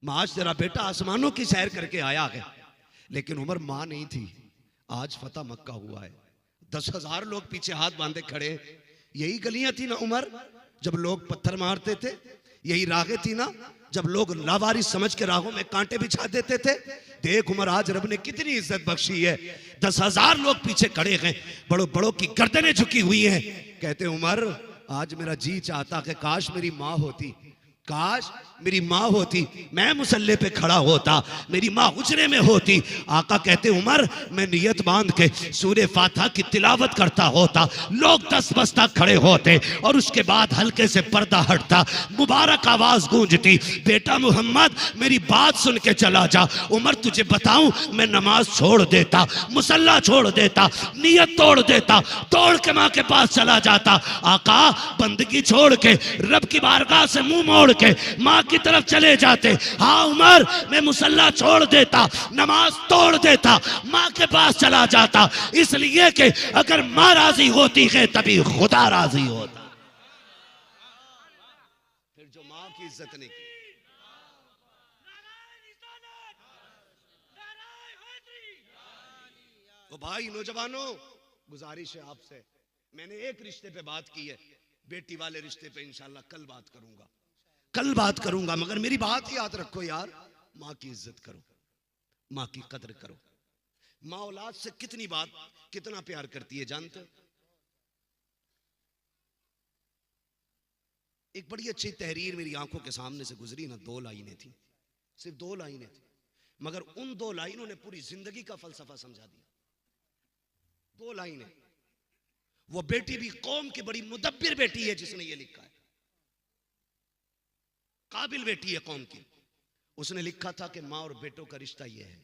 आज तेरा बेटा आसमानों की सैर करके आया है, लेकिन उमर मां नहीं थी। आज फतह मक्का हुआ है, 10,000 लोग पीछे हाथ बांधे खड़े। यही गलियां थी ना उमर जब लोग पत्थर मारते थे, यही राहें थी ना जब लोग लावारिस समझ के राहों में कांटे बिछा देते थे। देख उमर आज रब ने कितनी इज्जत बख्शी है, 10,000 लोग पीछे खड़े हैं, बड़ों बड़ों की गर्दनें झुकी हुई हैं। कहते उमर आज मेरा जी चाहता कि काश मेरी माँ होती, काश मेरी माँ होती, मैं मुसल्ले पे खड़ा होता, मेरी माँ हुजरे में होती। आका कहते उमर मैं नियत बांध के सूरे फातिहा की तिलावत करता होता, लोग 10 बस्ता खड़े होते और उसके बाद हल्के से पर्दा हटता, मुबारक आवाज गूंजती, बेटा मोहम्मद मेरी बात सुन के चला जा। उमर तुझे बताऊं मैं नमाज छोड़ देता, मुसल्ला छोड़ देता, नियत तोड़ देता, तोड़ के माँ के पास चला जाता। आका बंदगी छोड़ के रब की बारगाह से मुंह मोड़ के माँ की तरफ चले जाते। हाँ उमर मैं मुसल्ला छोड़ देता, नमाज तोड़ देता, माँ के पास चला जाता, इसलिए कि अगर माँ राजी होती है तभी खुदा राजी होता। फिर जो माँ की इज्जत नहीं की, तो भाई नौजवानों गुजारिश है आपसे, मैंने एक रिश्ते पे बात की है, बेटी वाले रिश्ते पे इंशाल्लाह कल बात करूंगा, कल बात करूंगा। मगर मेरी बात याद रखो यार, माँ की इज्जत करो, माँ की कदर करो। माँ औलाद से कितनी बात, कितना प्यार करती है जानते हो? एक बड़ी अच्छी तहरीर मेरी आंखों के सामने से गुजरी ना, 2 लाइनें थी, सिर्फ 2 लाइनें थी, मगर उन 2 लाइनों ने पूरी जिंदगी का फलसफा समझा दिया। 2 लाइनें। वो बेटी भी कौम की बड़ी मुदब्बिर बेटी है जिसने ये लिखा है, काबिल बेटी है कौम की। उसने लिखा था कि माँ और बेटों का रिश्ता यह है,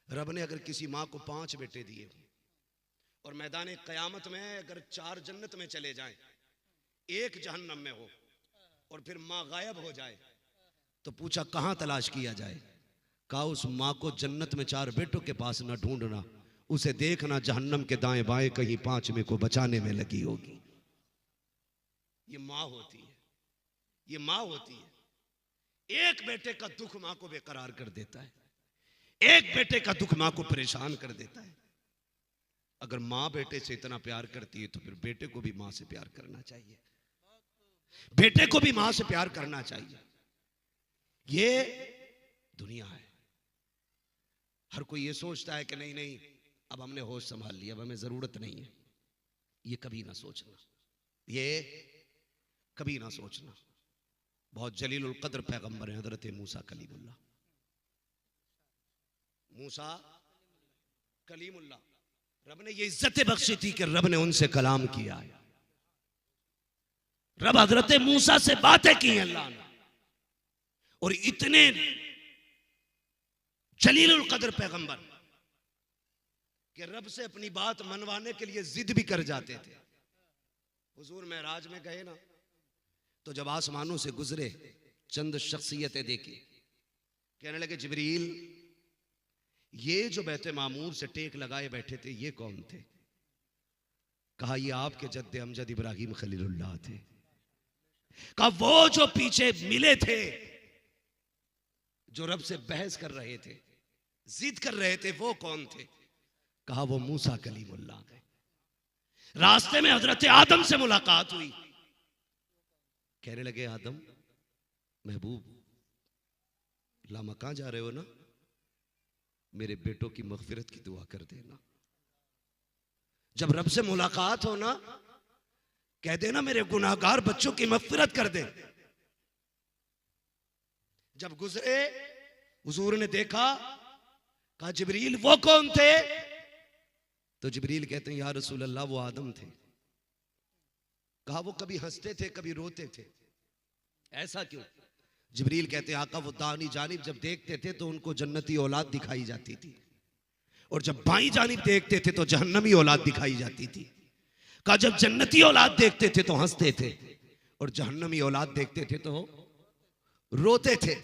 रब ने अगर किसी माँ को 5 बेटे दिए और मैदान कयामत में अगर 4 जन्नत में चले जाएं, 1 जहन्नम में हो और फिर माँ गायब हो जाए, तो पूछा कहां तलाश किया जाए? कहा उस माँ को जन्नत में 4 बेटों के पास न ढूंढना, उसे देखना जहन्नम के दाएं बाएं कहीं 5वें को बचाने में लगी होगी। ये माँ होती है, ये माँ होती है। एक बेटे का दुख माँ को बेकरार कर देता है, एक बेटे का दुख माँ को परेशान कर देता है। अगर माँ बेटे से इतना प्यार करती है तो फिर बेटे को भी माँ से प्यार करना चाहिए, बेटे को भी माँ से प्यार करना चाहिए। ये दुनिया है। हर कोई ये सोचता है कि नहीं नहीं अब हमने होश संभाल लिया, अब हमें जरूरत नहीं है। ये कभी ना सोचना, ये कभी ना सोचना। बहुत जलीलुल कद्र पैगंबर है हजरत मूसा कलीमुल्लाह, मूसा कलीमुल्लाह। रब ने ये इज्जत बख्शी थी कि रब ने उनसे कलाम किया है। रब हजरत मूसा से बातें की हैं अल्लाह ने, और इतने जलीलुल कद्र पैगंबर कि रब से अपनी बात मनवाने के लिए जिद भी कर जाते थे। हुजूर मेराज में गए ना, तो जब आसमानों से गुजरे चंद शख्सियतें देखी, कहने लगे जिब्रील ये जो बैते मामूर से टेक लगाए बैठे थे ये कौन थे? कहा ये आपके जद्दे अमजद इब्राहिम खलीलुल्लाह थे। कहा वो जो पीछे मिले थे, जो रब से बहस कर रहे थे, जिद कर रहे थे, वो कौन थे? कहा वो मूसा कलीमुल्लाह थे। रास्ते में हजरत आदम से मुलाकात हुई, कहने लगे आदम महबूब लामा कहां जा रहे हो ना, मेरे बेटों की मगफिरत की दुआ कर देना। जब रब से मुलाकात हो ना, कह देना मेरे गुनाहगार बच्चों की मगफिरत कर दे। जब गुजरे हुजूर ने देखा, कहा जिब्रील वो कौन थे? तो जिब्रील कहते हैं या रसूल अल्लाह वो आदम थे। कहा वो कभी हंसते थे कभी रोते थे, ऐसा क्यों? जिब्रील कहते हैं आका वो दानी जानिब जब देखते थे तो उनको जन्नती औलाद दिखाई जाती थी, और जब बाई जानिब देखते थे तो जहन्नमी औलाद दिखाई जाती थी। कहा जब जन्नती औलाद देखते थे तो हंसते थे, और जहन्नमी औलाद देखते थे तो रोते थे।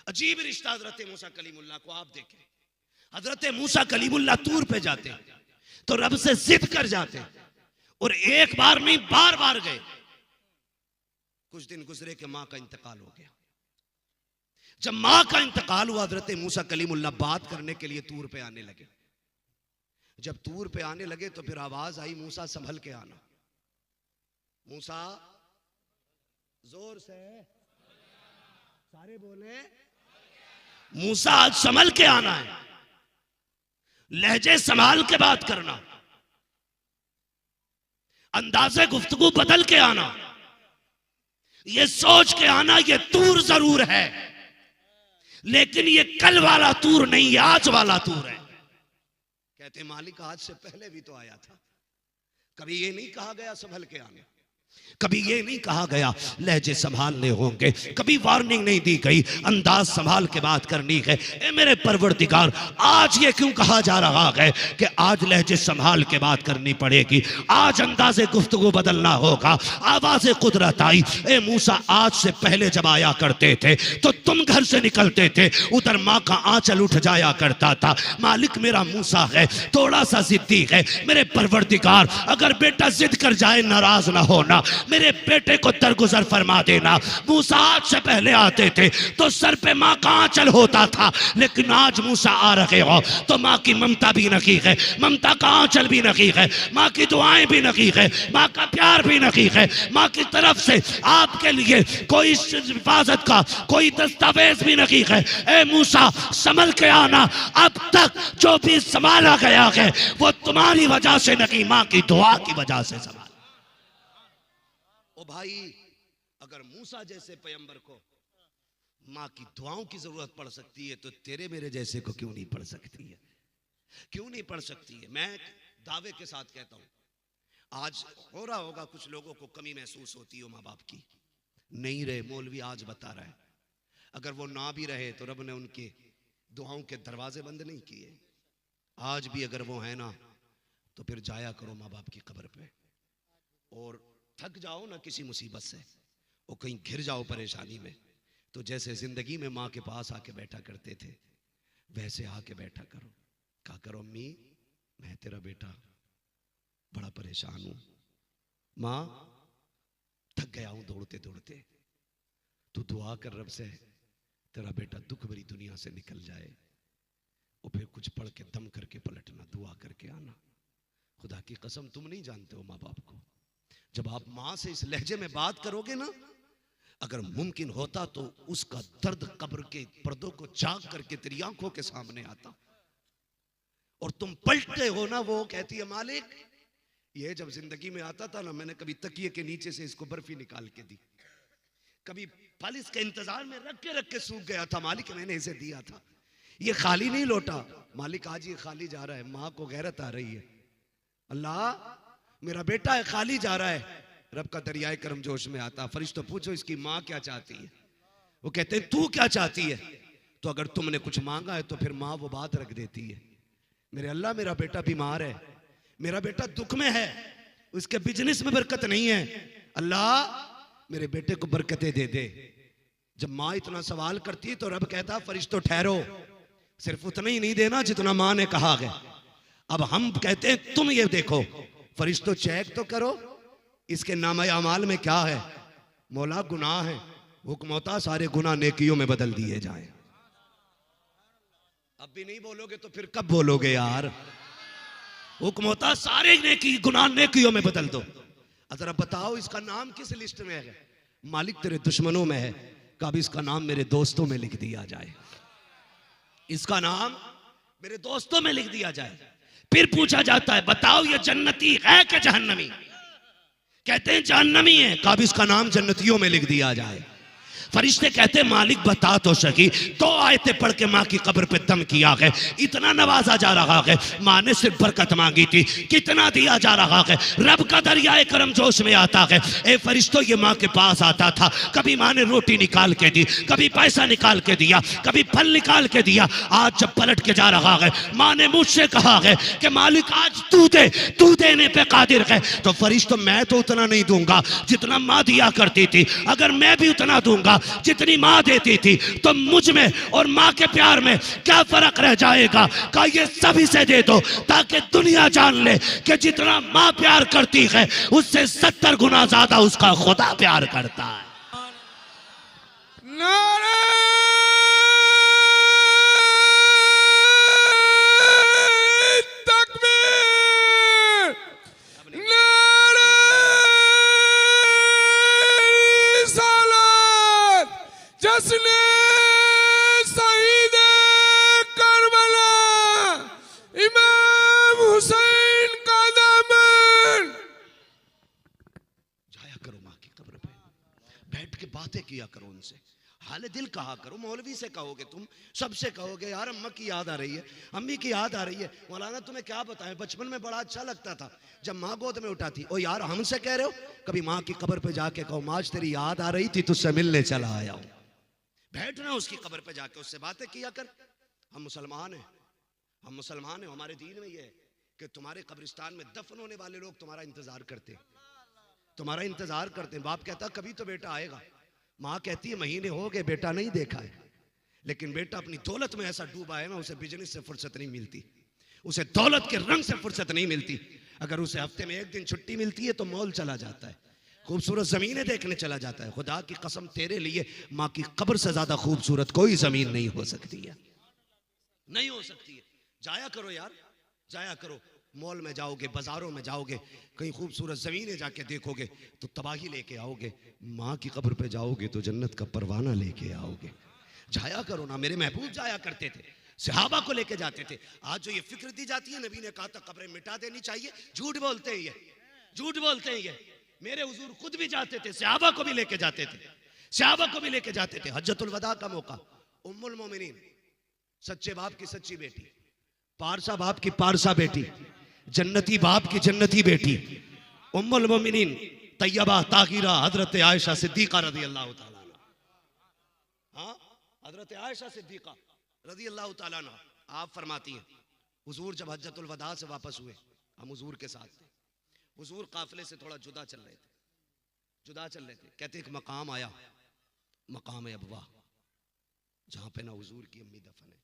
अजीब रिश्ता हजरत मूसा कलीमुल्लाह को आप देखें। हजरत मूसा कलीमुल्लाह तूर पे जाते तो रब से जिद कर जाते, और एक बार नहीं बार बार गए। कुछ दिन गुजरे कि मां का इंतकाल हो गया। जब मां का इंतकाल हुआ, हजरत मूसा कलीमुल्लाह बात करने के लिए तूर पे आने लगे। जब तूर पे आने लगे तो फिर आवाज आई, मूसा संभल के आना। मूसा, जोर से सारे बोले, मूसा आज संभल के आना है, लहजे संभाल के बात करना, अंदाजे गुफ्तगू बदल के आना, ये सोच के आना ये तूर जरूर है, लेकिन ये कल वाला तूर नहीं, ये आज वाला तूर है। कहते मालिक आज से पहले भी तो आया था, कभी ये नहीं कहा गया संभल के आने, कभी ये नहीं कहा गया लहजे संभालने होंगे, कभी वार्निंग नहीं दी गई अंदाज संभाल के बात करनी है। ए मेरे परवरदिगार, आज ये क्यों कहा जा रहा है कि आज लहजे संभाल के बात करनी पड़ेगी, आज अंदाजे गुफ्तगू बदलना होगा, आवाज़े कुदरत आई। ए मूसा, आज से पहले जब आया करते थे तो तुम घर से निकलते थे, उधर माँ का आंचल उठ जाया करता था। मालिक मेरा मूसा है, थोड़ा सा जिद्दी है, मेरे परवरदिगार अगर बेटा जिद कर जाए नाराज ना होना, मेरे बेटे को दरगुजर फरमा देना। मूसा आज से पहले आते थे तो सर पे माँ का आंचल होता था, लेकिन आज मूसा आ रहे हो तो माँ की ममता भी नकी है, ममता का आंचल भी नकी है, माँ की दुआएं भी नकी है, माँ का प्यार भी नकी है। माँ की तरफ से आपके लिए कोई हिफाजत का कोई दस्तावेज भी नकी है। ए मूसा, संभल के आना, अब तक जो भी संभाला गया है वो तुम्हारी वजह से नकी, माँ की दुआ की वजह से संभाला। ओ भाई, अगर मूसा जैसे पैगंबर को माँ की दुआओं की जरूरत पड़ सकती है तो तेरे मेरे जैसे को क्यों नहीं पड़ सकती है, क्यों नहीं पड़ सकती है। मैं दावे के साथ कहता हूं, आज हो रहा होगा कुछ लोगों को कमी महसूस होती हो माँ बाप की, नहीं रहे, मौलवी आज बता रहा है, अगर वो ना भी रहे तो रब ने उनके दुआओं के दरवाजे बंद नहीं किए। आज भी अगर वो है ना तो फिर जाया करो माँ बाप की कब्र पे, और थक जाओ ना किसी मुसीबत से, और कहीं घिर जाओ परेशानी में, तो जैसे जिंदगी में माँ के पास आके बैठा करते थे वैसे आके बैठा करो, कहा करो अम्मी मैं तेरा बेटा बड़ा परेशान हूं, माँ थक गया हूं दौड़ते दौड़ते, तू दुआ कर रब से तेरा बेटा दुख भरी दुनिया से निकल जाए, और फिर कुछ पढ़ के दम करके पलटना, दुआ करके आना। खुदा की कसम तुम नहीं जानते हो माँ बाप को, जब आप माँ से इस लहजे में बात करोगे ना, अगर मुमकिन होता तो उसका दर्द कब्र के पर्दों को झांक करके तेरी आंखों के सामने आता, और तुम पलटते हो ना, वो कहती है मालिक ये जब जिंदगी में आता था ना, मैंने कभी तकिए के नीचे से इसको बर्फी निकाल के दी, कभी फल इसके इंतजार में रख के सूख गया था, मालिक मैंने इसे दिया था, ये खाली नहीं लौटा, मालिक आज ये खाली जा रहा है। माँ को गैरत आ रही है, अल्लाह मेरा बेटा है खाली जा रहा है, रब का दरियाए करम जोश में आता। फरिश्तों पूछो इसकी माँ क्या चाहती है, वो कहते हैं तू क्या चाहती है, तो अगर तुमने कुछ मांगा है तो फिर माँ वो बात रख देती है, मेरे अल्लाह मेरा बेटा बीमार है, मेरा बेटा दुख में है, उसके बिजनेस में बरकत नहीं है, अल्लाह मेरे बेटे को बरकतें दे दे। जब माँ इतना सवाल करती है तो रब कहता फरिश्तों ठहरो, सिर्फ उतना ही नहीं देना जितना माँ ने कहा है। अब हम कहते हैं तुम ये देखो, फरिश्तों चेक तो करो इसके नामे अमाल में क्या है, मौला गुनाह है, हुक्म होता सारे गुनाह नेकियों में बदल दिए जाए। अब भी नहीं बोलोगे तो फिर कब बोलोगे यार, हुक्म होता सारे नेकी गुनाह नेकियों में बदल दो। जरा बताओ इसका नाम किस लिस्ट में है, मालिक तेरे दुश्मनों में है, कब इसका नाम मेरे दोस्तों में लिख दिया जाए, इसका नाम मेरे दोस्तों में लिख दिया जाए। फिर पूछा जाता है बताओ ये जन्नती है कि जहन्नमी, कहते हैं जहन्नमी है, कब इसका नाम जन्नतियों में लिख दिया जाए। फरिश्ते कहते मालिक बता तो सकी, तो आयतें पढ़ के माँ की कब्र पे दम किया है, इतना नवाजा जा रहा है, माँ ने सिर्फ बरकत मांगी थी, कितना दिया जा रहा है, रब का दरियाए करम जोश में आता है। ए फरिश्तों ये माँ के पास आता था, कभी माँ ने रोटी निकाल के दी, कभी पैसा निकाल के दिया, कभी फल निकाल के दिया। आज जब पलट के जा रहा है, माँ ने मुझसे कहा है कि मालिक आज तू दे, तू देने पे कादिर है। तो फरिश्तों मैं तो उतना नहीं दूंगा जितना माँ दिया करती थी, अगर मैं भी उतना दूंगा जितनी माँ देती थी तो मुझ में और माँ के प्यार में क्या फर्क रह जाएगा। का ये सभी से दे दो ताकि दुनिया जान ले कि जितना माँ प्यार करती है उससे 70 गुना ज्यादा उसका खुदा प्यार करता है। नारे किया करो उनसे, हाल दिल कहा करो। मौलवी से कहोगे, तुम सबसे कहोगे यार अम्मा की याद आ रही है, अम्मी की याद आ रही है। मौलाना तुम्हें क्या बताएं, बचपन में बड़ा अच्छा लगता था जब माँ गोद में उठाती। ओ यार हमसे कह रहे हो, कभी माँ की कब्र पे जाके कहो माँ आज तेरी याद आ रही थी, तुझसे मिलने चला आया हूं। बैठना उसकी कब्र पे जाके उससे बातें किया कर। हम मुसलमान हैं, हम मुसलमान हैं, हमारे दीन में ये है कि तुम्हारे कब्रिस्तान में दफन होने वाले लोग तुम्हारा इंतजार करते, तुम्हारा इंतजार करते हैं। बाप कहता कभी तो बेटा आएगा, माँ कहती है महीने हो गए बेटा नहीं देखा है। लेकिन बेटा अपनी दौलत में ऐसा डूबा है ना, उसे बिजनेस से फुर्सत नहीं मिलती, उसे दौलत के रंग से फुर्सत नहीं मिलती। अगर उसे हफ्ते में एक दिन छुट्टी मिलती है तो मॉल चला जाता है, खूबसूरत जमीनें देखने चला जाता है। खुदा की कसम तेरे लिए माँ की कब्र से ज्यादा खूबसूरत कोई जमीन नहीं हो सकती है, नहीं हो सकती है। जाया करो यार, जाया करो। मॉल में जाओगे, बाजारों में जाओगे, कहीं खूबसूरत जमीनें जाके देखोगे तो तबाही लेके आओगे, माँ की कब्र पे जाओगे तो जन्नत का परवाना लेके आओगे। जाया करो ना, मेरे महबूब जाया करते थे, सहाबा को लेके जाते थे। आज जो ये फिक्र दी जाती है, नबी ने कहा था कब्रें मिटा देनी चाहिए, झूठ बोलते हैं ये, झूठ बोलते हैं ये। मेरे हुजूर खुद भी जाते थे, सहाबा को भी लेके जाते थे, सहाबा को भी लेके जाते थे। हज्जतुल वदा का मौका, उम्मुल मोमिनीन, सच्चे बाप की सच्ची बेटी, पारसा बाप की पारसा बेटी, जन्नती बाप की जन्नती बेटी, उम्मुल मोमिनीन तैयबा ताहिरा हजरत आयशा सिद्दीका रजी अल्लाह तआला अन्हा। हाँ, हजरत आयशा सिद्दीका रजी अल्लाह तआला अन्हा, आप फरमाती हैं हुजूर जब हज्जतुल वदा से वापस हुए, हम हुजूर के साथ थे, हुजूर काफिले से थोड़ा जुदा चल रहे थे, जुदा चल रहे थे। कहते एक मकाम आया, मकाम अबवा, जहां पे ना हुजूर की अम्मी दफन है।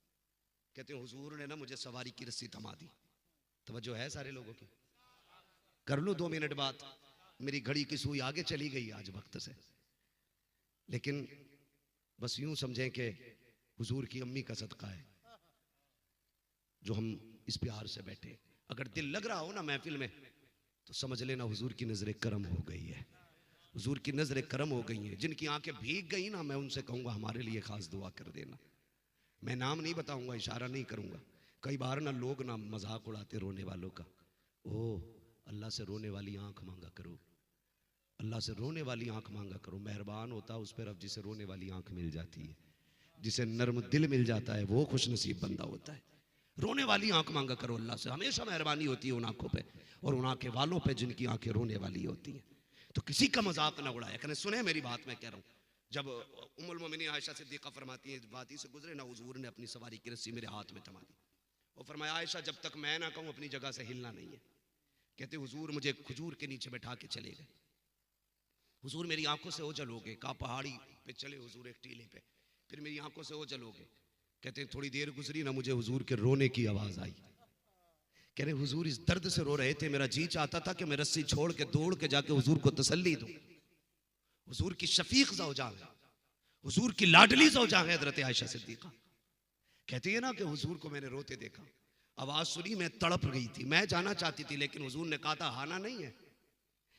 कहते हुजूर ने ना मुझे सवारी की रस्सी थमा दी। तवज्जो है सारे लोगों की, कर लूं 2 मिनट बात, मेरी घड़ी की सुई आगे चली गई आज वक्त से। लेकिन बस यूं समझें कि हुजूर की अम्मी का सदका है जो हम इस प्यार से बैठे। अगर दिल लग रहा हो ना महफिल में तो समझ लेना हुजूर की नजर करम हो गई है, हुजूर की नजर करम हो गई है। जिनकी आंखें भीग गई ना, मैं उनसे कहूंगा हमारे लिए खास दुआ कर देना। मैं नाम नहीं बताऊंगा, इशारा नहीं करूंगा। कई बार ना लोग ना मजाक उड़ाते रोने वालों का, ओ अल्लाह से रोने वाली आंख मांगा करो, अल्लाह से रोने वाली आंख मांगा करो। मेहरबान होता उस पर रब जिसे रोने वाली आंख मिल जाती है, जिसे नर्म दिल मिल जाता है, वो खुश नसीब बंदा होता है। रोने वाली आंख मांगा करो अल्लाह से, हमेशा मेहरबानी होती है उन आंखों पे और उन आंखें वालों पे जिनकी आंखें रोने वाली होती हैं। तो किसी का मजाक ना उड़ाया करें। सुने मेरी बात, मैं कह रहा हूँ, जब उम्मुल मोमिनीन आयशा सिद्दीका फरमाती है, वादी से गुजरे ना, हुजूर ने अपनी सवारी की रस्सी मेरे हाथ में थमा दी और फरमाया आयशा जब तक मैं ना कहूँ अपनी जगह से हिलना नहीं है। कहते हुजूर मुझे खजूर के नीचे बैठा के चले गए। हुजूर मेरी आंखों से ओझल हो गए, कहा पहाड़ी पे चले हुजूर एक टीले पे, फिर मेरी आंखों से ओझल हो गए। कहते हैं थोड़ी देर गुजरी ना, मुझे हुजूर के रोने की आवाज आई। कह रहे हुजूर इस दर्द से रो रहे थे, मेरा जी चाहता था कि मैं रस्सी छोड़ के दौड़ के जाके हुजूर को तसल्ली दूं। हुजूर की शफीक ज़ौजा है, हुजूर की लाडली ज़ौजा है हजरत आयशा सिद्दीका। कहती है ना कि हुजूर को मैंने रोते देखा, आवाज सुनी, मैं तड़प गई थी, मैं जाना चाहती थी लेकिन हुजूर ने कहा था आना नहीं है,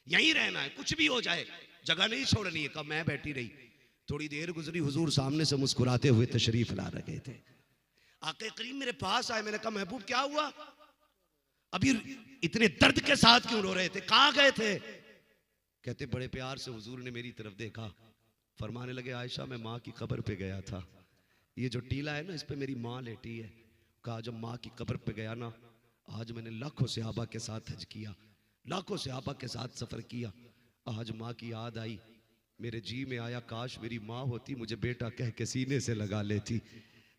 यहीं रहना है, कुछ भी हो जाए जगह नहीं छोड़नी है। कब मैं बैठी रही, थोड़ी देर गुजरी, हुजूर सामने से मुस्कुराते हुए तशरीफ ला रहे थे। आके करीम मेरे पास आए, मैंने कहा महबूब क्या हुआ, अभी इतने दर्द के साथ क्यों रो रहे थे, कहां गए थे। कहते बड़े प्यार से हुजूर ने मेरी तरफ देखा, फरमाने लगे आयशा मैं माँ की कब्र पे गया था, ये जो टीला है ना इस पे मेरी माँ लेटी है। कहा जब माँ की कब्र पे गया ना, आज मैंने लाखों सहाबा के साथ हज किया, लाखों सहाबा के साथ सफर किया, आज माँ की याद आई, मेरे जी में आया काश मेरी माँ होती, मुझे बेटा कह के सीने से लगा लेती।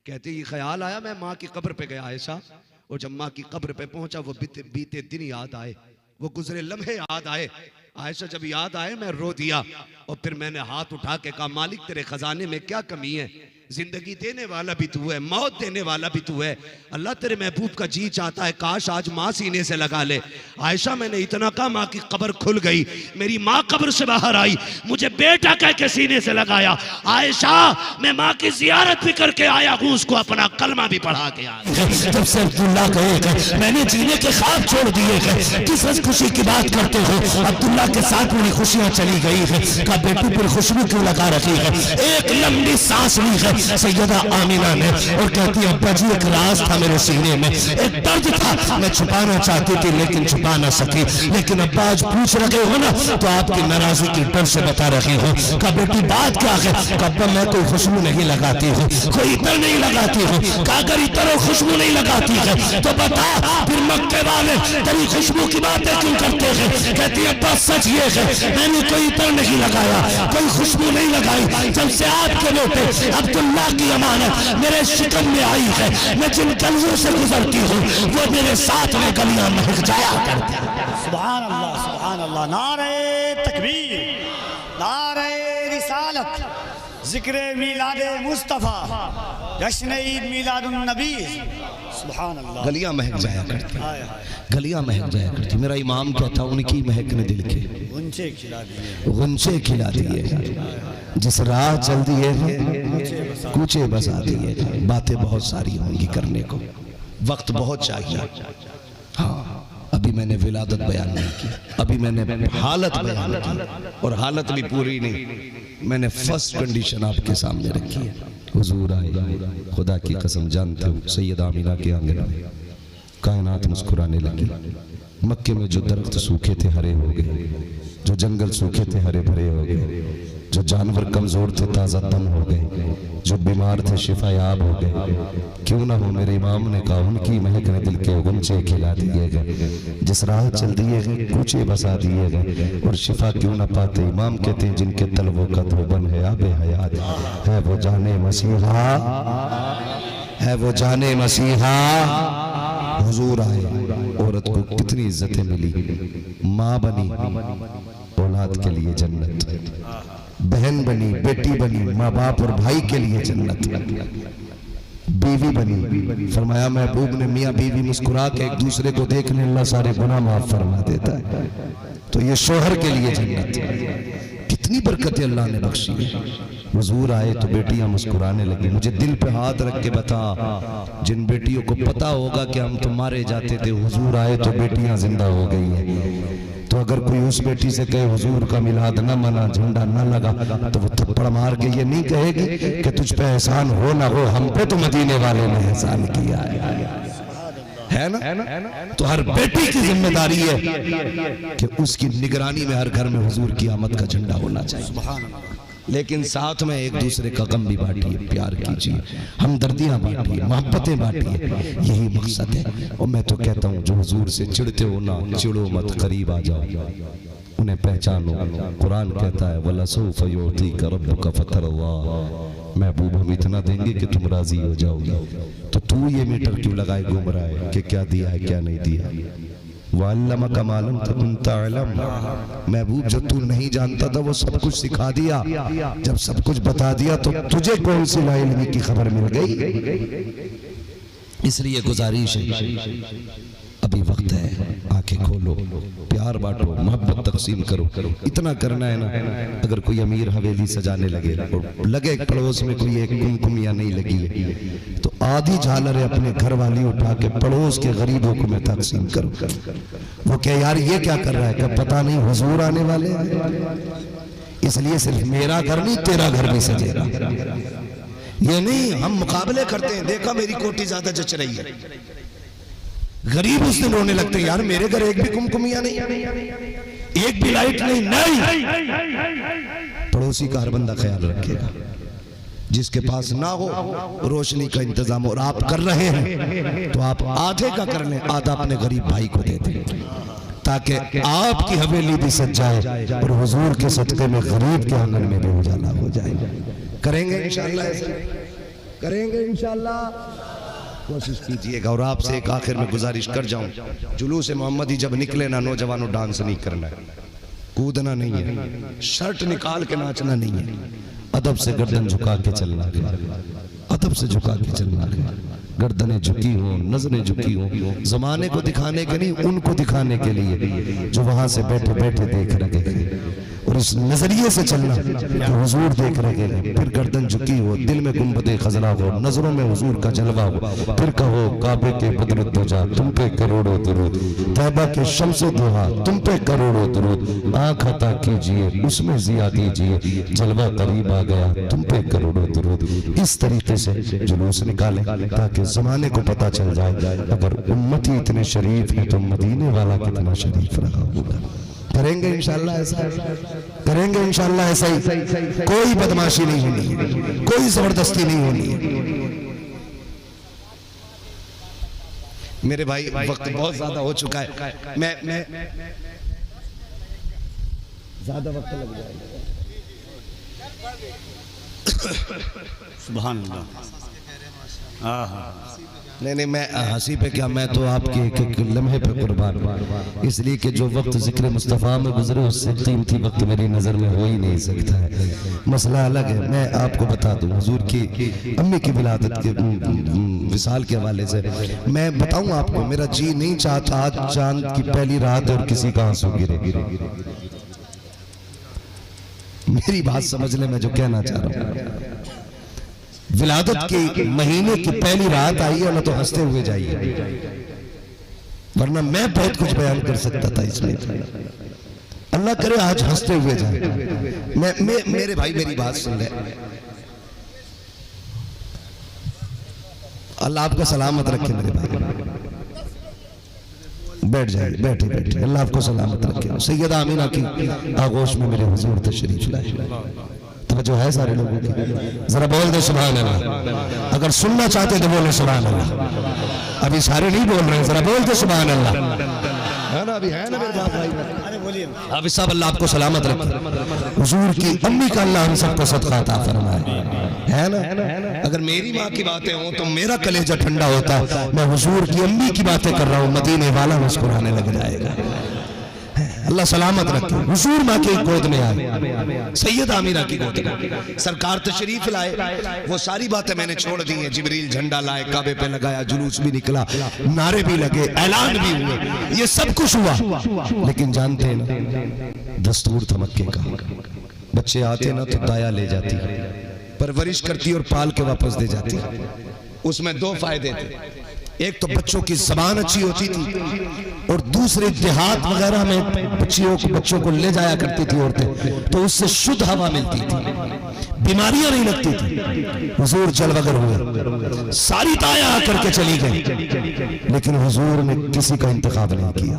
कहते ये ख्याल आया मैं माँ की कब्र पे गया आयशा, और जब माँ की कब्र पे पहुंचा वो बीते दिन याद आए, वो गुजरे लम्हे याद आए। आयशा जब याद आए मैं रो दिया और फिर मैंने हाथ उठा के कहा मालिक तेरे खजाने में क्या कमी है, जिंदगी देने वाला भी तू है, मौत देने वाला भी तू है। अल्लाह तेरे महबूब का जी चाहता है काश आज माँ सीने से लगा ले। आयशा मैंने इतना कहा माँ की कब्र खुल गई, मेरी माँ कब्र से बाहर आई, मुझे बेटा कह के सीने से लगाया। आयशा मैं माँ की जियारत भी करके आया हूँ, उसको अपना कलमा भी पढ़ा के आया। जब से अब्दुल्ला गए मैंने जीने के ख्वाब छोड़ दिए हैं, किस हंस खुशी की बात करते हो, अब्दुल्ला के साथ मेरी खुशियां चली गई है। का बेटी पर खुशबू क्यों लगा रखी है, एक लंबी सांस ली है, सैयदा आमिना ने और कहती अब्बा जी एक राज था मेरे सीने में, एक दर्द था, मैं छुपाना चाहती थी लेकिन छुपा ना सकी। लेकिन अब्बा आज पूछ रहे हो ना तो आपकी नाराजगी की डर से बता रही हूँ। कहा बेटी बात क्या है? अब्बा मैं कोई खुशबू नहीं लगाती हूँ, कोई इतर नहीं लगाती हूँ। कहा अगर इतर और खुशबू नहीं लगाती है तो बता फिर मक्के वाले तेरी खुशबू की बातें क्यों करते हैं? कहती अब्बा सच ये है मैंने कोई इतर नहीं लगाया, कोई खुशबू नहीं लगाई। जब से आपके बेटे अब्दुल्ला की अमानत मेरे शिकम में आई है, मैं जिन गलियों से गुजरती हूँ वो मेरे साथ में गलियां महक जाया करती हैं। सुभान अल्लाह, सुभान अल्लाह। नारे तकबीर, नारे रिसालत, जिक्र मिलादे मुस्तफ़ा, जश्न ईद मिलादुन नबी। सुभान अल्लाह। गलियां महक जाया करती, हाय हाय, गलियां महक जाया करती। मेरा इमाम कहता उनकी महक ने दिल के गुंचे खिला दिए, गुंचे खिला दिए। जिस राह चल दिए कूचे बसा दिए। बातें बहुत सारी होंगी करने को, वक्त बहुत चाहिए। हाँ अभी मैंने विलादत बयान नहीं की, अभी मैंने हालत बयान की और हालत भी पूरी नहीं, मैंने फर्स्ट कंडीशन आपके सामने रखी है। हुजूर आए, खुदा की कसम जानते हो सैयदा आमिना के आंगन में कायनात मुस्कुराने लगी। मक्के में जो दरख्त सूखे थे हरे हो गए, जो जंगल सूखे थे हरे भरे हो गए, जो जानवर कमजोर थे ताज़ा दम हो गए, जो बीमार थे शिफायाब हो गए। क्यों ना हो मेरे इमाम ने कहा उनकी महक ने दिल के गुंचे खिला दिए गए। जिस राह चल दिए गए कूचे बसा दिए गए और शिफा क्यों ना पाते। इमाम कहते हैं जिनके तलवों का धोबन है आबे हयात है वो जाने मसीहा, है वो जाने मसीहा। हुजूर आए, औरत को कितनी इज्जतें मिली। माँ बनी औलाद के लिए जन्नत, बहन बनी बेटी बनी माँ बाप और भाई के लिए जन्नत, बीवी बनी। फरमाया महबूब ने मियाँ बीवी मुस्कुरा के एक दूसरे को देखने अल्लाह सारे गुनाह माफ फरमा देता है। तो ये शोहर के लिए जन्नत। कितनी बरकतें अल्लाह ने बख्शी है। हुजूर आए तो बेटियां मुस्कुराने लगी। मुझे दिल पे हाथ रख के बता, जिन बेटियों को पता होगा कि हम तो मारे जाते थे, हुजूर आए तो बेटियां जिंदा हो गई हैं। तो अगर कोई उस बेटी से कहे हुजूर का मिलाद न मना, झंडा न लगा, तो वो थप्पड़ मार के ये नहीं कहेगी कि तुझ पे एहसान हो ना हो, हम पे तो मदीने वाले ने एहसान किया है ना। तो हर बेटी की जिम्मेदारी है कि उसकी निगरानी में हर घर में हुजूर की आमद का झंडा होना चाहिए। लेकिन साथ में एक दूसरे का गम भी बांटिए, प्यार कीजिए, हमदर्दियां बांटिए, मोहब्बतें बांटिए, यही मकसद है। और मैं तो कहता हूँ जो हुजूर से चिढ़ते हो ना, चिढ़ो मत, करीब आ जाओ, उन्हें पहचानो। कुरान कहता है वला सौफ युतीका रब्बुका फतरल्लाह, महबूब हम इतना देंगे कि तुम राजी हो जाओगे। तो तू ये मीटर क्यों लगाए घूम रहा है कि क्या दिया है क्या नहीं दिया। वअल्लमका मा लम तकुन तअलम, महबूब जो तू नहीं जानता था वो सब कुछ सिखा दिया। जब सब कुछ बता दिया तो तुझे कौन सी लाइल्मी की खबर मिल गई। इसलिए गुजारिश है अभी वक्त है, आंखें खोलो, प्यार बांटो, मोहब्बत तकसीम करो। इतना करना है ना, अगर कोई अमीर हवेली सजाने लगे और लगे पड़ोस में कोई एक कुमकुमिया नहीं लगी है तो आधी झालरें अपने घर वाली उठा के पड़ोस के गरीबों को मैं तकसीम करूं। वो क्या यार ये क्या कर रहा है, क्या पता नहीं हुजूर आने वाले हैं, इसलिए सिर्फ मेरा घर नहीं तेरा घर भी सजेगा। ये नहीं हम मुकाबले करते हैं, देखा मेरी कोटी ज्यादा जच रही है, गरीब उस दिन रोने लगते हैं यार मेरे घर एक भी कुमकुमिया नहीं, एक भी लाइट नहीं। पड़ोसी का हर बंदा ख्याल रखेगा। जिसके पास ना हो रोशनी का इंतजाम और आप कर रहे हैं तो आप आधे का कर लें, आधा अपने गरीब भाई को दे दें ताकि आपकी हवेली भी सज जाए और हुजूर के सदके में गरीब के आंगन में भी उजाला हो जाए। करेंगे इंशाअल्लाह, करेंगे इंशाअल्लाह। कोशिश कीजिएगा। और आपसे एक आखिर में गुजारिश कर जाऊं, जुलूस मोहम्मदी जब निकले ना, नौजवानों डांस नहीं करना है, कूदना नहीं है, शर्ट निकाल के नाचना नहीं है, अदब से गर्दन झुका के चलना है, अदब से झुका के चलना है। गर्दनें झुकी हो, नजरें झुकी हो, जमाने को दिखाने के नहीं, उनको दिखाने के लिए जो वहां से बैठे बैठे देख रहे हैं। और इस नजरिए से चलना कि हुजूर देख रहे हैं, फिर गर्दन झुकी हो, दिल में गुंबदे खजरा हो, नजरों में हुजूर का जलवा हो, फिर कहो काबे के बदरत दुजा तुम पे करोड़ों दुरूद, तैबा के शम्स दुहा तुम पे करोड़ों दुरूद, आंख अता कीजिए उसमें जिया दीजिए, जलवा करीब आ गया तुम पे करोड़ों दुरूद। इस तरीके से जुलूस निकालें ताकि जमाने को पता चल जाए अगर उम्मती इतने शरीफ है तो मदीने वाला कितना शरीफ रहा होगा। करेंगे इंशाअल्लाह ऐसा, करेंगे इंशाअल्लाह ऐसा ही। कोई बदमाशी नहीं होनी, कोई जबरदस्ती नहीं होनी। मेरे भाई वक्त बहुत ज्यादा हो चुका है, मैं ज्यादा वक्त लग जाएगा। सुभान अल्लाह। नहीं मैं हंसी पे क्या, मैं तो आपके एक लम्हे पे कुर्बान हूं, इसलिए कि जो वक्त जिक्र मुस्तफ़ा में गुजरे उससे कीमती वक्त मेरी नज़र में हो ही नहीं सकता है। मसला अलग है। मैं आपको बता दूं हुजूर की अम्मी की विलादत के विसाल के हवाले से मैं बताऊं आपको, मेरा जी नहीं चाहता आज चांद की पहली रात और किसी का आंसू गिरे। मेरी बात समझ ले, मैं जो कहना चाह रहा हूं। विलादत के महीने की पहली रात आई है ना तो हंसते हुए जाइए, वरना मैं बहुत कुछ बयान कर सकता था इसमें। अल्लाह करे आज हंसते हुए जाए। मेरे भाई मेरी बात सुन ले, अल्लाह आपको सलामत रखे मेरे भाई। बैठ जाइए, बैठे बैठे, अल्लाह आपको सलामत रखे। सैयदा आमीना की आगोश में मेरे हुजूर तशरीफ लाए। जो है सारे लोगों की, जरा बोल दे सुभान अल्लाह। अगर सुनना चाहते तो बोले सुभान अल्लाह। अभी सारे नहीं बोल रहे हैं, जरा बोल दे सुभान अल्लाह। है ना, अभी है ना मेरे पास भाई। अरे बोलिए। अभी सब अल्लाह आपको सलामत रखे। हुजूर की अम्मी का अल्लाह हम सबको सदका अता फरमाए, है ना। अगर मेरी माँ की बातें हों तो मेरा कलेजा ठंडा होता। मैं हुजूर की अम्मी की बातें कर रहा हूँ, मदीने वाला मुस्कुराने लग जाएगा। अल्लाह सलामत रखे। हुजूर माँ की गोद में आए, सैयद आमीना की गोद में सरकार तशरीफ लाए। वो सारी बातें मैंने छोड़ दी हैं। जिब्रील झंडा लाए, काबे पे लगाया, जुलूस भी निकला, नारे भी लगे, ऐलान भी हुए, ये सब कुछ हुआ। लेकिन जानते हैं ना, दस्तूर था मक्के का, बच्चे आते ना तो दाया ले जाती, परवरिश करती और पाल के वापस दे जाती। उसमें दो फायदे थे, एक तो बच्चों की जबान अच्छी होती थी और दूसरे देहात वगैरह में बच्चों को ले जाया करती थी औरतें, तो उससे शुद्ध हवा मिलती थी, बीमारियां नहीं लगती थी। हुजूर जलवगर हुए, सारी ताया आकर के चली गई, लेकिन हुजूर ने किसी का इंतखाब नहीं किया,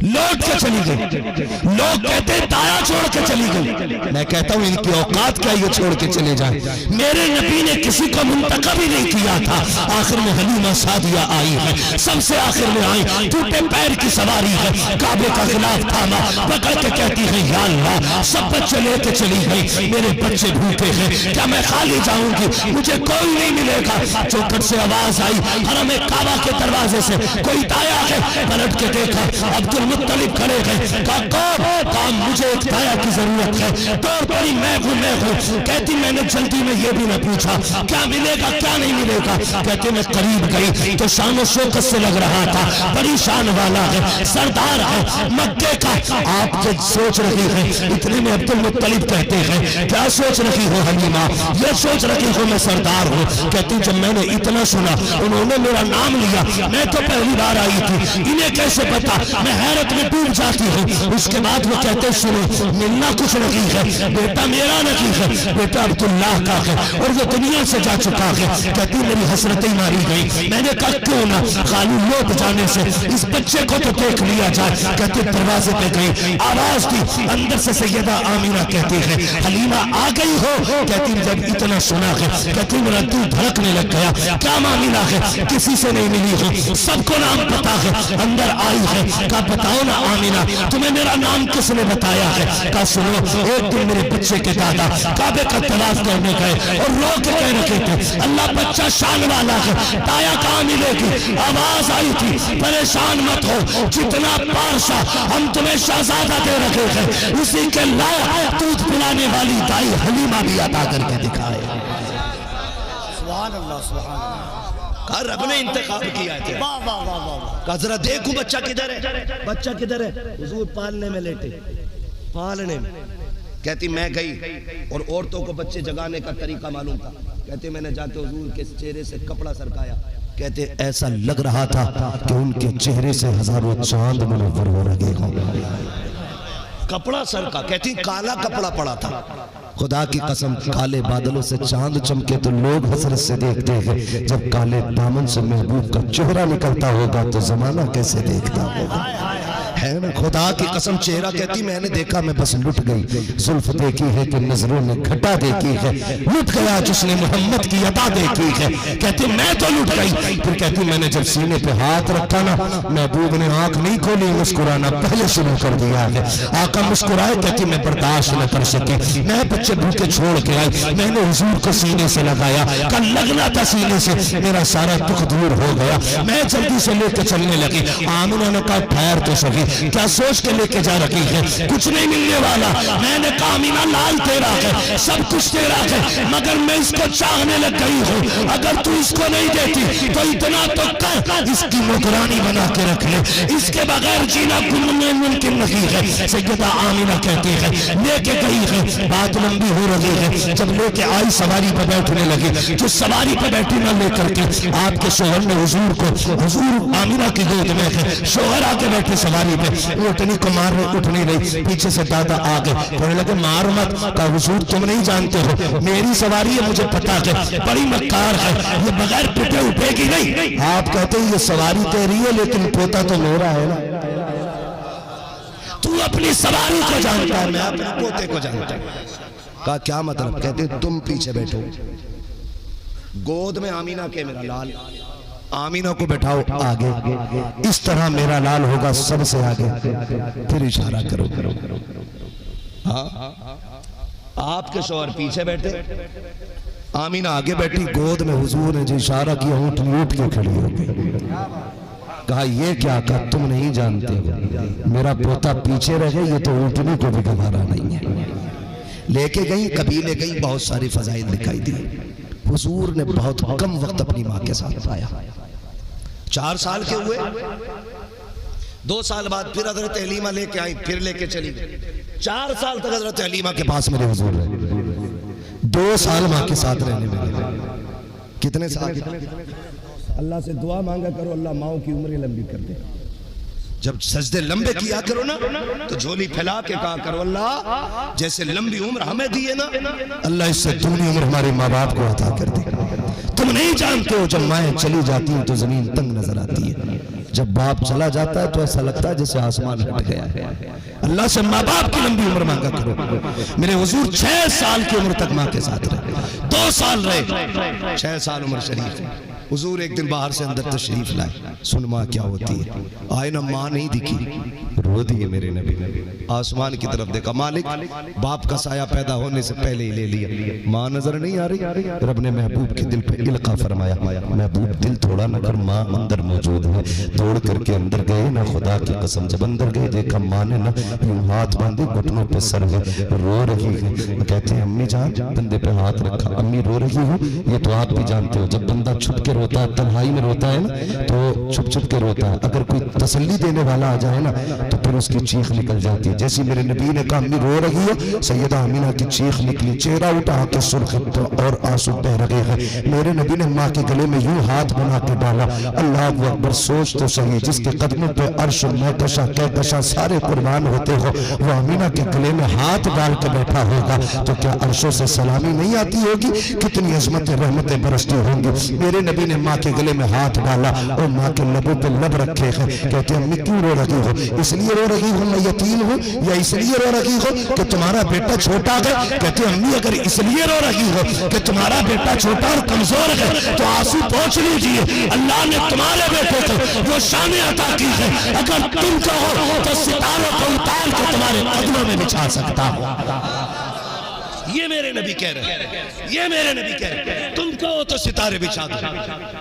लौट के चली गई। लोग कहते ताया छोड़ के चली गई, मैं कहता हूं इनकी औकात क्या ये छोड़ के चले जाए। मेरे नबी ने किसी को मुंतखब ही नहीं किया था। आखिर में हलीमा सादिया आई है, सबसे आखिर में आई, टूटे पैर की सवारी है, काबे का खिलाफ थामा, पकड़ के कहती है या अल्लाह, सब बच्चे लेके चली गई, मेरे बच्चे भूखे हैं, क्या मैं खाली जाऊंगी, मुझे कोई नहीं मिलेगा। चौखट से आवाज आई, हरम काबा के दरवाजे से कोई ताया है, पलट के देखा, अब्दुल मुत्तलिब खड़े हैं। कहा मुझे एक ताया की जरूरत है। दौड़ पड़ी, मैं हूं। कहती मैंने जल्दी में ये भी न पूछा क्या मिलेगा क्या नहीं मिलेगा। कहते मैं करीब गई तो शान शौकत से लग रहा था, बड़ी शान वाला है, सरदार है मक्के का। आप जो सोच रही है, इतने में अब्दुल मुत्तलिब कहते हैं क्या सोच रही हो हलीमा, ये सोच रही हो मैं सरदार हूँ। कहती जब मैंने इतना सुना, उन्होंने मेरा नाम लिया, मैं तो पहली बार आई थी, इन्हें कैसे पता, मैं हैरत में डूब जाती हूँ। उसके बाद वो कहते सुनो मिलना कुछ नहीं है, बेटा मेरा नहीं है, बेटा अब्दुल्लाह का है और वो दुनिया से जा चुका है। कहती मेरी हसरतें मारी गई। मैंने कहा क्यों ना, खाली लौट जाने से इस बच्चे को तो देख लिया जाए। कहते दरवाजे पे गई, आवाज दी, अंदर से सैयदा आमीना कहती है हलीमा आ गई हो। कहती जब इतना सुना है, कहती मेरा दिल धड़कने लग गया, क्या मामला है, किसी से नहीं मिली हो, सबको नाम पता है, अंदर आई है। कहा बताओ ना आमीना, तुम्हें मेरा नाम किसने बताया है। कहा सुनो, एक दिन मेरे बच्चे के दादा काबे का तवाफ करने गए और रो के कह रखे थे अल्लाह बच्चा शान वाला है, ताया कहाँ मिलेगी। आवाज आई थी परेशान मत हो, जितना पारसा हम तुम्हें शहजादा दे रखे हैं, उसी के लायक दूध पिलाने वाली दाई हलीमा भी अता करके दिखाए। सुभान अल्लाह, सुभान अल्लाह। रब ने इंतखाब किया है। वाह वाह वाह वाह। कहा जरा देखूं बच्चा किधर है, बच्चा किधर है। हुजूर पालने में लेटे, पालने में कहती मैं गई और औरतों को बच्चे जगाने का तरीका मालूम था। कहते मैंने जाके हुजूर के चेहरे से कपड़ा सरकाया। कहते ऐसा लग रहा था कि उनके चेहरे से हजारों चांद मुनव्वर हो रहे हों। कपड़ा सरका, कहती काला कपड़ा पड़ा था। खुदा की कसम काले बादलों से चांद चमके तो लोग हसरत से देखते हैं, जब काले दामन से महबूब का चेहरा निकलता होगा तो जमाना कैसे देखता होगा। है ना, खुदा की कसम चेहरा कहती मैंने देखा मैं बस लुट गई। जुल्फ देखी है कि नजरों ने घटा देखी है, लुट गया जिसने मोहम्मद की अदा देखी है। कहती मैं तो लुट गई। फिर कहती मैंने जब सीने पे हाथ रखा ना, महबूब ने आंख नहीं खोली, मुस्कुराना पहले शुरू कर दिया है। आका मुस्कुराए, कहती मैं बर्दाश्त न कर सकी, मैं बच्चे भूखे छोड़ के आई, मैंने हुजूर को सीने से लगाया, कल लगना था सीने से, मेरा सारा दुख दूर हो गया। मैं जल्दी से लेके चलने लगी। आमिना ने कहा ठहर तो सही, क्या सोच के लेके जा रही है, कुछ नहीं मिलने वाला। मैंने कहा आमिना लाल तेरा है, सब कुछ तेरा है, मगर मैं इसको चाहने लग गई हूँ। अगर तू इसको नहीं देती तो इतना तो कर, इसकी नौकरानी बना के रख ले, इसके बगैर जीना मुमकिन नहीं है। सैयदा आमिना कहती है लेके गई है, बात लंबी हो रही है। जब लेके आई सवारी पर बैठने लगी, जो सवारी पर बैठी ना लेकर के आपके शोहर ने हुजूर को, हुजूर आमिना की गोद में है, शोहर आके बैठे सवारी पे, उठनी को मार रहे, उठ नहीं रही। पीछे से दादा आ गए, कहने लगे मार मत। कहा हुजूर तुम नहीं जानते हो, मेरी सवारी है, मुझे पता है, बड़ी मक्कार है, ये बगैर पिटे उठेगी नहीं। आप कहते हैं ये सवारी तेरी है लेकिन पोता तो मेरा है ना। तू अपनी सवारी को जानता है, मैं अपने पोते को जानता हूं। कहा क्या मतलब? कहते तुम पीछे बैठो, गोद में आमीना के मेरा लाल, आमीना को बैठाओ आगे, इस तरह मेरा लाल होगा सबसे आगे, फिर इशारा करो। हाँ, आपके शौहर पीछे बैठे, आमीना आगे बैठी, गोद में हुजूर ने जो इशारा किया ऊँटनी उठ के खड़ी हो गई। कहा ये क्या? कहा तुम नहीं जानते हो, मेरा पोता पीछे रहे, ये तो ऊँटनी को भी गवारा नहीं है। लेके गई, कबीले गई, बहुत सारी फजाइल दिखाई दी। हुजूर ने बहुत कम वक्त अपनी माँ के साथ पाया। 4 साल के हुए, 2 साल बाद फिर हजरत हलीमा लेके आई, फिर लेके चली। 4 साल तक हजरत हलीमा के पास मेरे हुजूर रहे, 2 साल माँ के साथ रहने में। कितने साल? अल्लाह से दुआ मांगा करो, अल्लाह माओ की उम्र लंबी कर दे। जब सजदे लंबे किया करो ना, तो झोली फैला के कहा करो अल्लाह जैसे लंबी उम्र हमें दी है ना, अल्लाह इससे दूनी उम्र हमारे माँ बाप को अता कर दे। तुम नहीं जानते हो, जब माएँ चली जाती हैं तो जमीन तंग नजर आती है, जब बाप चला जाता है तो ऐसा लगता है जैसे आसमान हट गया है। अल्लाह से माँ बाप की लंबी उम्र मांगा करो। मेरे हुजूर 6 साल की उम्र तक माँ के साथ रहे, 2 साल रहे, 6 साल उम्र शरीफ है। हुजूर एक दिन बाहर से अंदर तशरीफ लाए, सुन माँ क्या होती है। आए ना, माँ नहीं दिखी, रो दिए मेरे नबी। आसमान की तरफ देखा, मालिक बाप का साया पैदा होने से पहले ही ले लिया, माँ नजर नहीं आ रही। रब ने महबूब के दिल पे इल्का फरमाया, महबूब दिल थोड़ा न कर, माँ अंदर मौजूद है। दौड़ करके अंदर गए ना, खुदा की कसम जब अंदर गए देखा माँ ने ना यूं हाथ बांधे, घुटनों पे सर है, रो रही है। कहते हैं अम्मी जान, बंदे पे हाथ रखा, अम्मी रो रही हूँ। ये तो आप भी जानते हो, जब बंदा छुप के रोता है, तन्हाई में रोता है ना, तो छुप छुप के रोता है। अगर कोई तसल्ली देने वाला आ जाए ना, तो फिर उसकी चीख निकल जाती है। जैसे मेरे नबी ने कहा अम्मी रो रही हो, सैयदा अमीना की चीख निकली, चेहरा उठा के सुर्ख और आंसू बह रहे हैं। मेरे नबी ने माँ के गले में यूं हाथ बना के डाला। अल्लाह अकबर, सोच तो सही, जिसके कदमों पे अर्श महकशा कहकशा सारे कुर्बान होते हो, वो अमीना के गले में हाथ डाल के बैठा होगा, तो क्या अर्शों से सलामी नहीं आती होगी? कितनी अजमतें रहमतें बरसती होंगी। मेरे नबी ने माँ के गले में हाथ डाला और माँ के लबों पे लब रखे हैं। कहते अम्मी क्यों रो रही हो? इसलिए रो रही हूँ मैं यतीम हूँ, या इसलिए रो रही हो कि तुम्हारा बेटा छोटा है? कहते अम्मी अगर इसलिए रो रही हो कि तुम्हारा बेटा छोटा और कमजोर है, तो आंसू पोंछ लीजिए, अल्लाह ने तुम्हारे बेटे को वो शान अता की है। अगर तुम कहो तो सितारों को उतार के तुम्हारे कदमों में बिछा सकता हूँ। ये मेरे नबी कह रहे हैं, ये मेरे नबी कह रहे हैं। तुम कहो तो सितारे बिछा दो,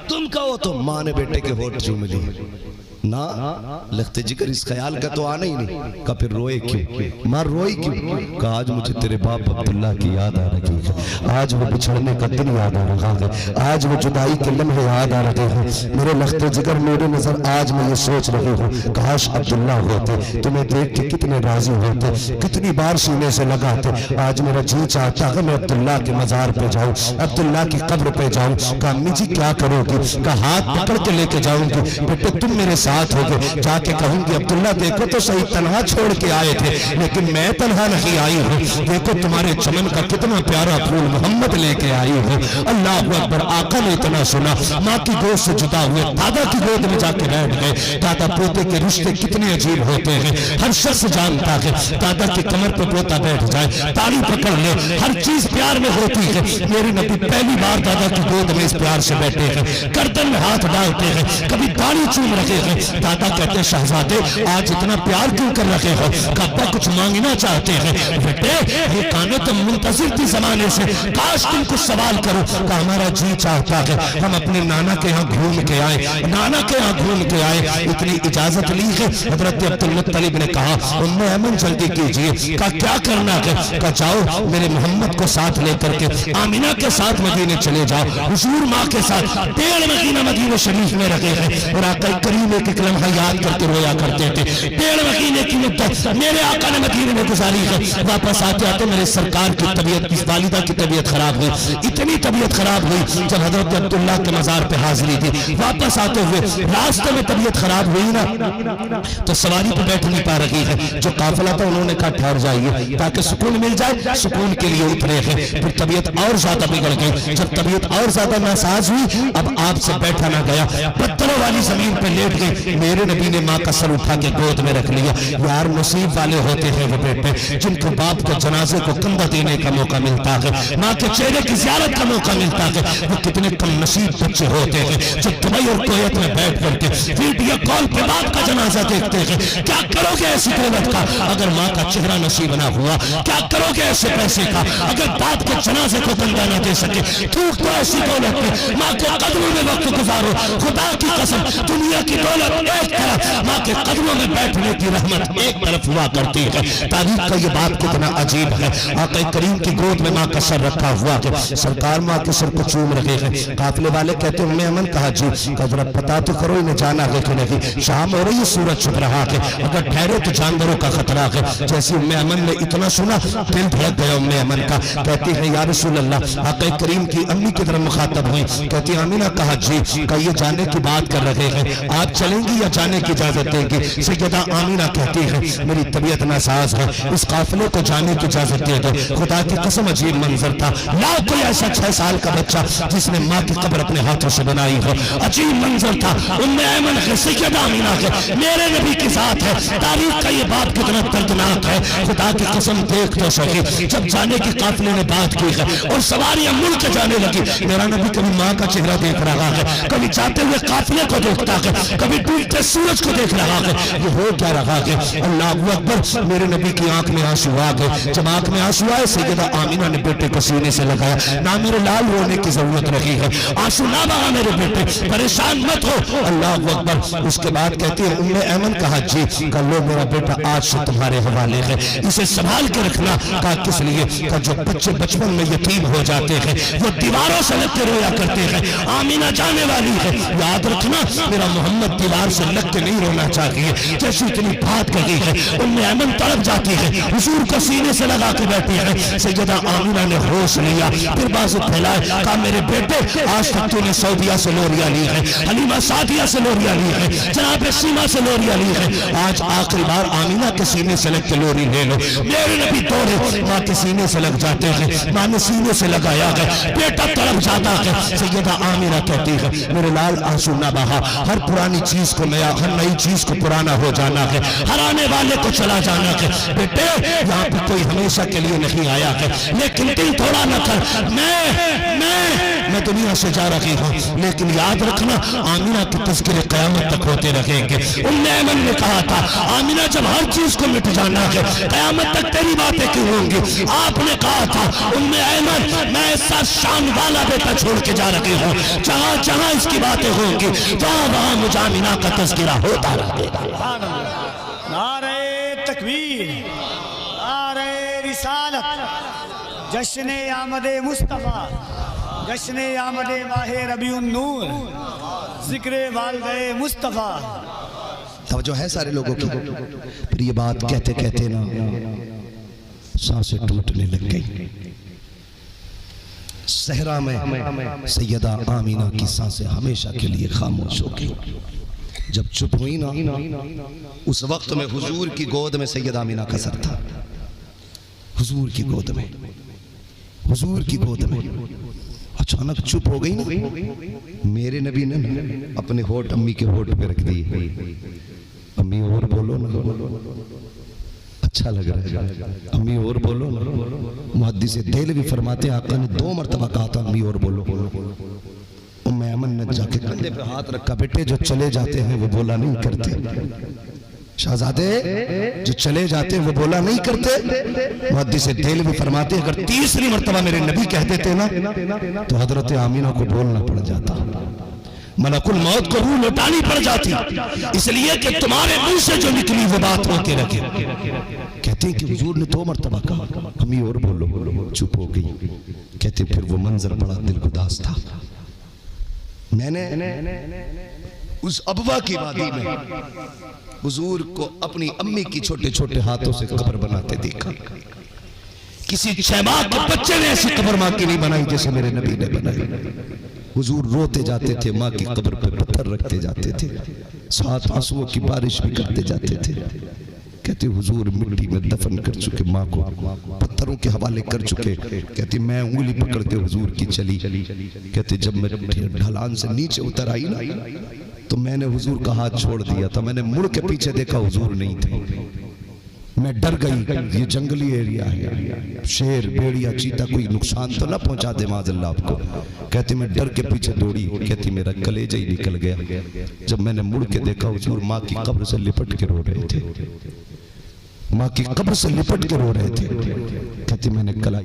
तुम कहो तो माँ ने बेटे के होठ चूम लिए। ना लखते जिगर इस ख्याल का तो आना ही नहीं। का फिर रोए क्यों, मां रोई क्यों? का आज मुझे तेरे बाप अब्दुल्ला की याद आ रही है, आज वो बिछड़ने का दिन याद आ रहा है, आज वो जुदाई के लम्हे याद आ रहे हैं। मेरे लखते जिगर मेरे नजर आज मैं ये सोच रही हूँ काश अब्दुल्ला होते, तुम्हें देख के कितने राजी होते, कितनी बार सीने से लगाते। आज मेरा जी चाहता है मैं अब्दुल्ला के मजार पे जाऊं, अब्दुल्ला की कब्र पे जाऊं। का अम्मी जी क्या करोगी? का हाथ पकड़ के लेके जाऊंगी, बेटे तुम मेरे साथ हो गए। जाके कहूंगी अब्दुल्ला देखो तो सही तन्हा छोड़ के आए थे, लेकिन मैं तन्हा नहीं आई हूँ। देखो तुम्हारे चमन का कितना प्यारा फूल मोहम्मद लेके आई हूँ। अल्लाह अकबर। आका ने इतना सुना, माँ की गोद से जुदा हुए दादा की गोद में जाके बैठ गए। दादा पोते के रिश्ते कितने अजीब होते हैं। हर शख्स जानता है दादा की कमर पर पोता बैठ जाए, ताली पकड़ ले, हर चीज प्यार में होती है। मेरे नबी पहली बार दादा की गोद में इस प्यार से बैठे हैं, गर्दन में हाथ डालते हैं, कभी ताली चूम रखे हैं। दादा कहते शहजादे आज इतना प्यार क्यों कर रखे हो? कब्बा कुछ मांगना चाहते हैं? बेटे ये काने तो मुंतजिर थी जमाने से, काश तुम कुछ सवाल करो। का हमारा जी चाहता है हम अपने नाना के यहाँ घूम के आए, नाना के यहाँ घूम के आए। इतनी इजाजत ली है। हजरत अब्दुल मुत्तलिब ने कहा उम्मे अमन जल्दी कीजिए। का क्या करना है? का जाओ मेरे मोहम्मद को साथ लेकर के आमिना के साथ मदीने चले जाओ। हुजूर माँ के साथ 1.5 महीना मदीने शरीफ में रखे हैं और आका करीम एक लम्हा याद करके रोया करते थे। 1.5 महीने की मुद्दत मेरे आका ने मदीने में गुजारी है। वापस आते आते मेरे सरकार की तबीयत, इस वालिदा की तबीयत खराब हुई, इतनी तबीयत खराब हुई जब हजरत अब्दुल्ला के मजार पे हाजिरी थी। वापस आते हुए रास्ते में तबीयत खराब हुई ना तो सवारी पे बैठ नहीं पा रही है। जो काफिला था उन्होंने कहा ठहर जाइए ताकि सुकून मिल जाए, सुकून के लिए उतरे हैं। फिर तबीयत और ज्यादा बिगड़ गई। जब तबीयत और ज्यादा नासाज हुई अब आपसे बैठा ना गया, पत्थरों वाली जमीन पे लेट गई। मेरे नबी ने माँ का सर उठा के गोद में रख लिया। यार नसीब वाले होते हैं वो बेटे जिनको बाप के जनाजे को कंधा देने का मौका मिलता है, माँ के चेहरे की ज़ियारत का मौका मिलता है। वो कितने कम नसीब बच्चे होते हैं जो दुबई और कुवैत में बैठ करके वीडियो कॉल पे बाप का जनाजा देखते हैं। क्या करोगे ऐसी दौलत का अगर माँ का चेहरा नसीब ना हुआ? क्या करोगे ऐसे पैसे का अगर बाप के जनाजे को कंधा ना दे सके? थूक तो ऐसी दौलत में माँ के कदमों में वक्त गुजारो। खुदा की कसम दुनिया की दौलत एक तरफ, माँ के कदमों में बैठने की रहमत एक तरफ हुआ करती है। तारीख का ये बात कितना अजीब है। आका करीम की गोद में माँ का सर रखा हुआ है, सरकार माँ के सर को चूम रहे हैं। काफिले वाले कहते हैं उम्मे अमन कहा जी जरा पता तो करो इन्हें जाना है कि नहीं, शाम हो रही है, सूरज छुप रहा है, अगर ठहरे तो जानवरों का खतरा है। जैसे उम्मे अमन ने इतना सुना दिल धड़क गया उम्मे अमन का। कहती है या रसूल अल्लाह। आका करीम की अम्मी की तरफ मुखातब हुई, कहती आमीना कहा जी का ये जाने की बात कर रहे हैं, आप चलेंगी या जाने की इजाजत देंगी? सैयदा आमीना कहती है मेरी तबीयत नासाज है, इस काफिले को जाने की इजाजत दे दो। खुदा की कसम अजीब मंजर था। ना कोई ऐसा 6 साल का बच्चा जिसने माँ की कब्र अपने हाथों से बनाई हो। अजीब मंजर था। उम्मे ऐमन है, सैयदा आमीना है, मेरे नबी के साथ है। तारीख का ये बात कितना दर्दनाक है। खुदा की कसम देख तो सही जब जाने की काफिले ने बात की है और सवारियां मुल्क जाने लगी, मेरा नबी कभी माँ का चेहरा देख रहा है, कभी जाते हुए काफिले को देखता है, कभी डूबते सूरज को देख रहा है। ये हो क्या रहा है? अल्लाह अकबर। मेरे नबी की आंख में आंसू आ गए। जब आंख में आंसू आए सैयदा आमीना ने बेटे को सीने से लगाया। ना मेरे लाल रोने की जरूरत नहीं है, आंसू ना बहा मेरे बेटे, परेशान मत हो। अल्लाह अकबर। उसके बाद कहती है उम्मे ऐमन कहा जी कल लो मेरा बेटा आज से तुम्हारे हवाले है, इसे संभाल के रखना। कहा किस लिए? कहा जो बच्चे बचपन में यतीम हो जाते हैं वो दीवारों से लग के रोया करते हैं, आमीना जाने वाली है, याद रखना मेरा मोहम्मद दीवार से लग के नहीं रोना चाहिए। जैसी इतनी बात कही है उम्मे ऐमन तड़प जाती है, हुजूर को सीने से लगा के बैठी है। सैयदा आमीना ने होश लिया, फिर बाजू फैलाए, कहा मेरे बेटे आज तक तूने सऊदिया से लोरिया ली है, हलीमा सादिया से लोरिया ली है, जनाब सीमा से लोरिया ली है, आज आखिरी बार आमीना के सीने से लग के लोरी ले लो। मेरे नबी दौड़े माँ के सीने से लग जाते हैं, माँ ने सीने से लगाया है, बेटा तड़प जाता है। सैयदा आमीना कहती है मेरे लाल आंसू ना बहा, हर पुरानी चीज को नया, हर नई चीज को पुराना हो जाना है, हर आने वाले को चला जाना है। बेटे यहाँ पे कोई हमेशा के लिए नहीं आया है, लेकिन दिल थोड़ा न कर, मैं मैं दुनिया से जा रही हूँ, लेकिन याद रखना आमिना के तज़किरे क़यामत तक होते रहेंगे। उम्मे ऐमन ने कहा था आमिना जब हर चीज को मिट जाना है क़यामत तक तेरी बातें क्यों होंगी। आपने कहा था उम्मे ऐमन मैं ऐसा शान वाला बेटा छोड़ के जा रही हूँ, जहाँ जहाँ इसकी बातें होंगी वहाँ वहाँ मुझे आमिना का तज़किरा होता रहेगा। नारे तकबीर, नारे रिसालत, जश्न आमदे मुस्तफ़ा, जश्न आमदे माहे रबीउन नूर, जिक्रे वालदे मुस्तफ़ा। तवज्जो है सारे लोगों की। फिर ये बात कहते कहते ना सांसें टूटने लग गई। सहरा में सैयदा आमीना की सांसें हमेशा के लिए खामोश हो गई। जब चुप हुई ना, उस वक्त में हुजूर की गोद में सैयदा आमीना का सर था। हुजूर की गोद में, हुजूर की गोद में अचानक चुप हो गई ना। मेरे नबी ने अपने होठ अम्मी के होठ पे रख दिए। अम्मी और बोलो ना, अच्छा लग रहा है। अम्मी और बोलो ना। मुहद्दिस देहलवी फरमाते आका ने 2 मरतबा कहा था अम्मी और बोलो। उम्मे ऐमन ने जाके कंधे पे हाथ रखा, बेटे जो चले जाते हैं वो बोला नहीं करते। शहजादे जो चले जाते हैं वो बोला नहीं करते। मुहद्दिस देहलवी फरमाते अगर 3री मरतबा मेरे नबी कह देते ना तो हजरत आमीना को बोलना पड़ जाता, मलकुल मौत को रूह लौटानी पड़ जाती, इसलिए कि तुम्हारे मुंह से जो निकली वो बात होके रखे। कहते हैं कि हुजूर ने 2 मरतबा कहा अम्मी और बोलो, चुप हो गई। कहते फिर वो मंजर बड़ा दिलगुदास था। मैंने उस अबवा की वादी में हुजूर को अपनी अम्मी की छोटे छोटे हाथों से कब्र बनाते देखा। किसी शहबाज के बच्चे ने ऐसी कब्र माँ की नहीं बनाई जैसे मेरे नबी ने बनाई। हुजूर रोते जाते थे, माँ की कब्र पे पत्थर रखते जाते थे, साथ आंसुओं की बारिश भी करते जाते थे। कहते हुजूर मिट्टी में दफन कर चुके माँ को, पत्थरों के हवाले कर चुके। कहते मैं उंगली पकड़ के हुजूर की चली। कहते जब मैं ढलान से नीचे उतर आई ना तो मैंने हुजूर का हाथ छोड़ दिया था। मैंने मुड़ के पीछे देखा, हुजूर नहीं थे। मैं डर गई, ये जंगली एरिया है, शेर भेड़िया चीता कोई नुकसान तो ना पहुंचा दे माज़अल्लाह आपको। कहती मैं डर के पीछे दौड़ी। कहती मेरा कलेजा ही निकल गया जब मैंने मुड़ के देखा हुजूर माँ की कब्र से लिपट के रो रहे थे, माँ की कब्र से लिपट के रो रहे थे। कहती मैंने कला